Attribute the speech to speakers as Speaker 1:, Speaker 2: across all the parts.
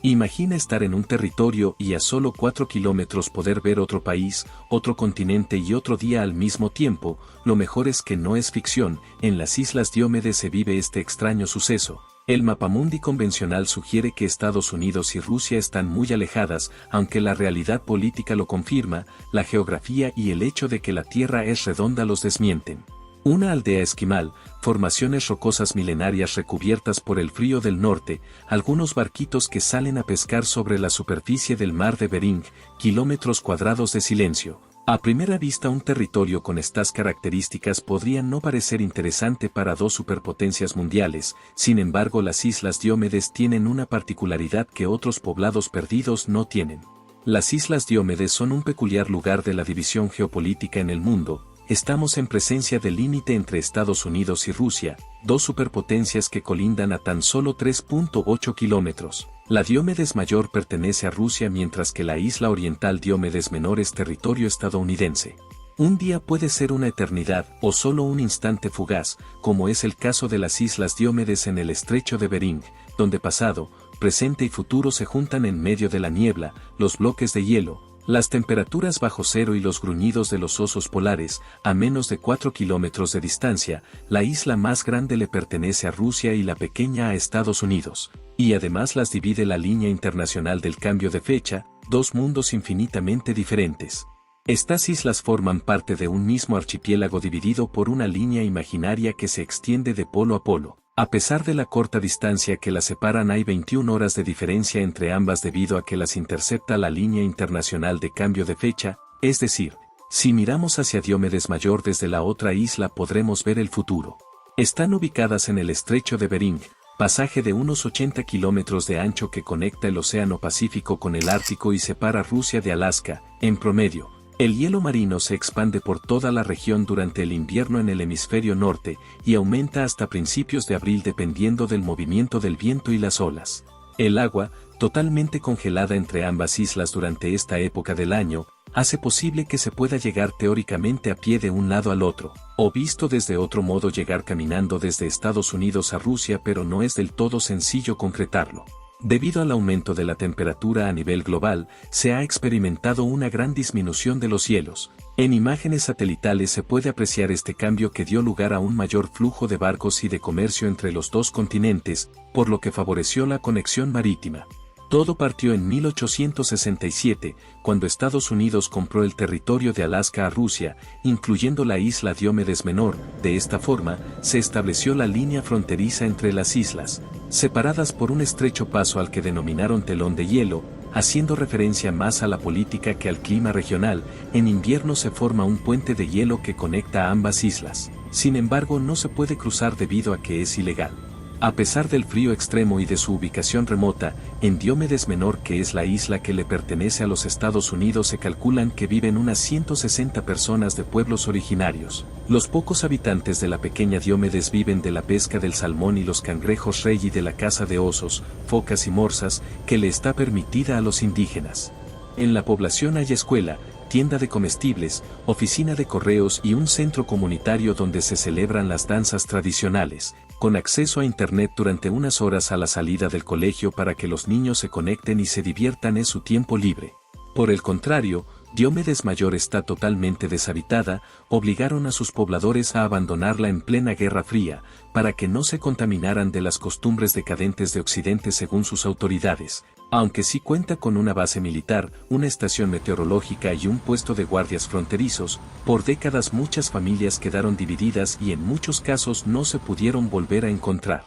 Speaker 1: Imagina estar en un territorio y a solo 4 kilómetros poder ver otro país, otro continente y otro día al mismo tiempo. Lo mejor es que no es ficción, en las Islas Diómedes se vive este extraño suceso. El mapamundi convencional sugiere que Estados Unidos y Rusia están muy alejadas, aunque la realidad política lo confirma, la geografía y el hecho de que la Tierra es redonda los desmienten. Una aldea esquimal, formaciones rocosas milenarias recubiertas por el frío del norte, algunos barquitos que salen a pescar sobre la superficie del mar de Bering, kilómetros cuadrados de silencio. A primera vista un territorio con estas características podría no parecer interesante para dos superpotencias mundiales, sin embargo las Islas Diómedes tienen una particularidad que otros poblados perdidos no tienen. Las Islas Diómedes son un peculiar lugar de la división geopolítica en el mundo. Estamos en presencia del límite entre Estados Unidos y Rusia, dos superpotencias que colindan a tan solo 3.8 kilómetros. La Diómedes Mayor pertenece a Rusia mientras que la isla oriental Diómedes Menor es territorio estadounidense. Un día puede ser una eternidad o solo un instante fugaz, como es el caso de las Islas Diómedes en el estrecho de Bering, donde pasado, presente y futuro se juntan en medio de la niebla, los bloques de hielo, las temperaturas bajo cero y los gruñidos de los osos polares. A menos de 4 kilómetros de distancia, la isla más grande le pertenece a Rusia y la pequeña a Estados Unidos, y además las divide la línea internacional del cambio de fecha, dos mundos infinitamente diferentes. Estas islas forman parte de un mismo archipiélago dividido por una línea imaginaria que se extiende de polo a polo. A pesar de la corta distancia que las separan, hay 21 horas de diferencia entre ambas debido a que las intercepta la línea internacional de cambio de fecha, es decir, si miramos hacia Diómedes Mayor desde la otra isla podremos ver el futuro. Están ubicadas en el estrecho de Bering, pasaje de unos 80 kilómetros de ancho que conecta el Océano Pacífico con el Ártico y separa Rusia de Alaska. En promedio, el hielo marino se expande por toda la región durante el invierno en el hemisferio norte y aumenta hasta principios de abril dependiendo del movimiento del viento y las olas. El agua, totalmente congelada entre ambas islas durante esta época del año, hace posible que se pueda llegar teóricamente a pie de un lado al otro, o visto desde otro modo llegar caminando desde Estados Unidos a Rusia, pero no es del todo sencillo concretarlo. Debido al aumento de la temperatura a nivel global, se ha experimentado una gran disminución de los hielos. En imágenes satelitales se puede apreciar este cambio que dio lugar a un mayor flujo de barcos y de comercio entre los dos continentes, por lo que favoreció la conexión marítima. Todo partió en 1867, cuando Estados Unidos compró el territorio de Alaska a Rusia, incluyendo la isla Diómedes Menor. De esta forma, se estableció la línea fronteriza entre las islas, separadas por un estrecho paso al que denominaron telón de hielo, haciendo referencia más a la política que al clima regional. En invierno se forma un puente de hielo que conecta a ambas islas. Sin embargo, no se puede cruzar debido a que es ilegal. A pesar del frío extremo y de su ubicación remota, en Diómedes Menor, que es la isla que le pertenece a los Estados Unidos, se calculan que viven unas 160 personas de pueblos originarios. Los pocos habitantes de la pequeña Diómedes viven de la pesca del salmón y los cangrejos rey y de la caza de osos, focas y morsas, que le está permitida a los indígenas. En la población hay escuela, tienda de comestibles, oficina de correos y un centro comunitario donde se celebran las danzas tradicionales, con acceso a internet durante unas horas a la salida del colegio para que los niños se conecten y se diviertan en su tiempo libre. Por el contrario, Diómedes Mayor está totalmente deshabitada, obligaron a sus pobladores a abandonarla en plena Guerra Fría, para que no se contaminaran de las costumbres decadentes de Occidente según sus autoridades, aunque sí cuenta con una base militar, una estación meteorológica y un puesto de guardias fronterizos. Por décadas muchas familias quedaron divididas y en muchos casos no se pudieron volver a encontrar.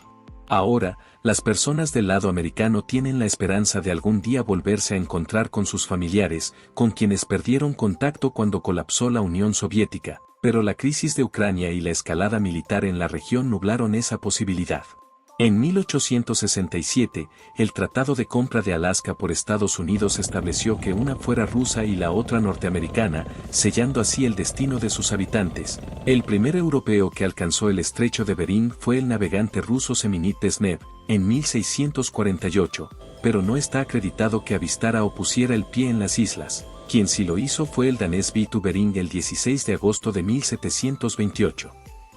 Speaker 1: Ahora, las personas del lado americano tienen la esperanza de algún día volverse a encontrar con sus familiares, con quienes perdieron contacto cuando colapsó la Unión Soviética, pero la crisis de Ucrania y la escalada militar en la región nublaron esa posibilidad. En 1867, el Tratado de Compra de Alaska por Estados Unidos estableció que una fuera rusa y la otra norteamericana, sellando así el destino de sus habitantes. El primer europeo que alcanzó el estrecho de Bering fue el navegante ruso Semenit Desnev, en 1648, pero no está acreditado que avistara o pusiera el pie en las islas. Quien sí lo hizo fue el danés Vitu Bering el 16 de agosto de 1728.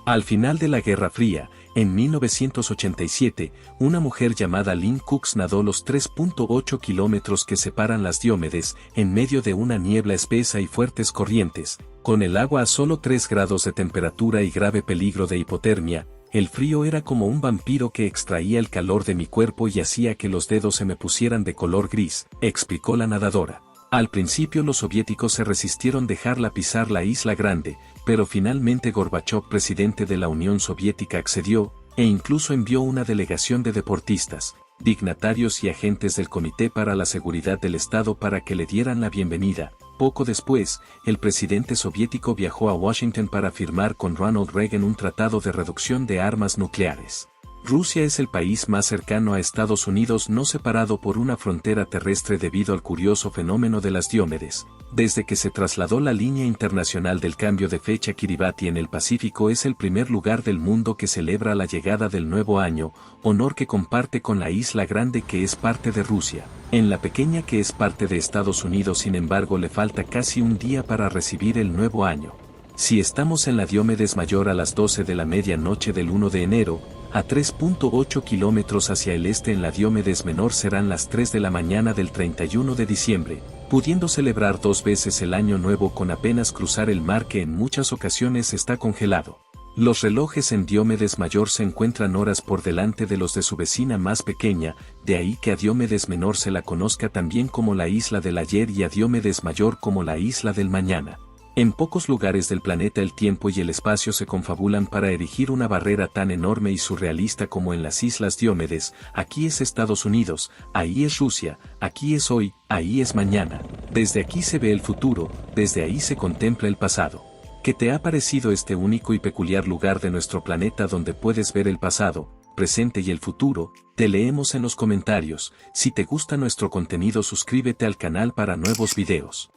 Speaker 1: Al final de la Guerra Fría, en 1987, una mujer llamada Lynn Cooks nadó los 3.8 kilómetros que separan las Diomedes, en medio de una niebla espesa y fuertes corrientes, con el agua a solo 3 grados de temperatura y grave peligro de hipotermia. El frío era como un vampiro que extraía el calor de mi cuerpo y hacía que los dedos se me pusieran de color gris, explicó la nadadora. Al principio los soviéticos se resistieron dejarla pisar la Isla Grande, pero finalmente Gorbachov, presidente de la Unión Soviética, accedió, e incluso envió una delegación de deportistas, dignatarios y agentes del Comité para la Seguridad del Estado para que le dieran la bienvenida. Poco después, el presidente soviético viajó a Washington para firmar con Ronald Reagan un tratado de reducción de armas nucleares. Rusia es el país más cercano a Estados Unidos no separado por una frontera terrestre debido al curioso fenómeno de las Diomedes. Desde que se trasladó la línea internacional del cambio de fecha, Kiribati en el Pacífico es el primer lugar del mundo que celebra la llegada del nuevo año, honor que comparte con la Isla Grande que es parte de Rusia. En la pequeña que es parte de Estados Unidos, sin embargo, le falta casi un día para recibir el nuevo año. Si estamos en la Diomedes Mayor a las 12 de la medianoche del 1 de enero, a 3.8 kilómetros hacia el este en la Diomedes Menor serán las 3 de la mañana del 31 de diciembre, pudiendo celebrar 2 veces el Año Nuevo con apenas cruzar el mar que en muchas ocasiones está congelado. Los relojes en Diomedes Mayor se encuentran horas por delante de los de su vecina más pequeña, de ahí que a Diomedes Menor se la conozca también como la Isla del Ayer y a Diomedes Mayor como la Isla del Mañana. En pocos lugares del planeta el tiempo y el espacio se confabulan para erigir una barrera tan enorme y surrealista como en las Islas Diomedes. Aquí es Estados Unidos, ahí es Rusia, aquí es hoy, ahí es mañana. Desde aquí se ve el futuro, desde ahí se contempla el pasado. ¿Qué te ha parecido este único y peculiar lugar de nuestro planeta donde puedes ver el pasado, presente y el futuro? Te leemos en los comentarios. Si te gusta nuestro contenido, suscríbete al canal para nuevos videos.